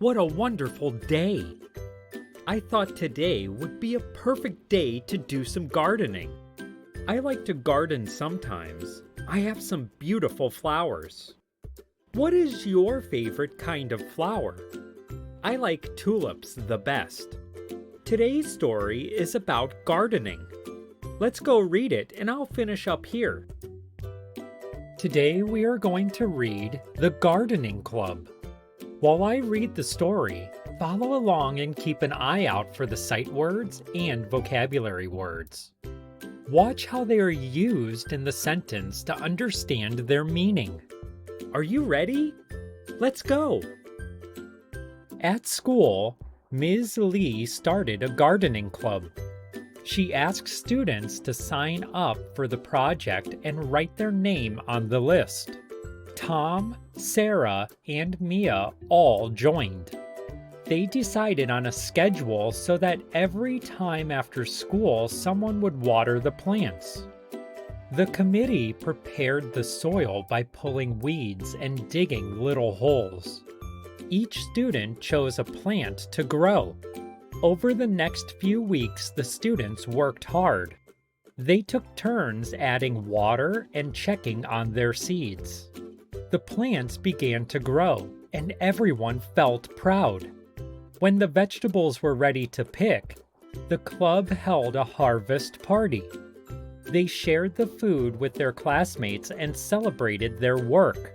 What a wonderful day! I thought today would be a perfect day to do some gardening. I like to garden sometimes. I have some beautiful flowers. What is your favorite kind of flower? I like tulips the best. Today's story is about gardening. Let's go read it and I'll finish up here. Today we are going to read The Gardening Club. While I read the story, follow along and keep an eye out for the sight words and vocabulary words. Watch how they are used in the sentence to understand their meaning. Are you ready? Let's go! At school, Ms. Lee started a gardening club. She asked students to sign up for the project and write their name on the list. Tom, Sara, and Mia all joined. They decided on a schedule so that every time after school someone would water the plants. The committee prepared the soil by pulling weeds and digging little holes. Each student chose a plant to grow. Over the next few weeks, the students worked hard. They took turns adding water and checking on their seeds. The plants began to grow, and everyone felt proud. When the vegetables were ready to pick, the club held a harvest party. They shared the food with their classmates and celebrated their work.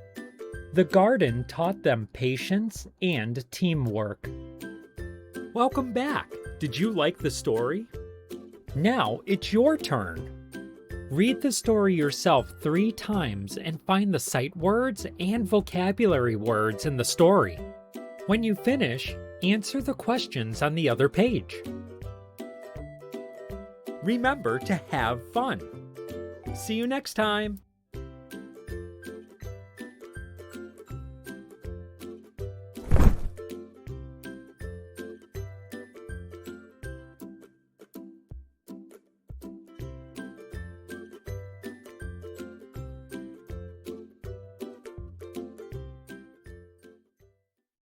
The garden taught them patience and teamwork. Welcome back! Did you like the story? Now it's your turn. Read the story yourself 3 times and find the sight words and vocabulary words in the story. When you finish, answer the questions on the other page. Remember to have fun. See you next time!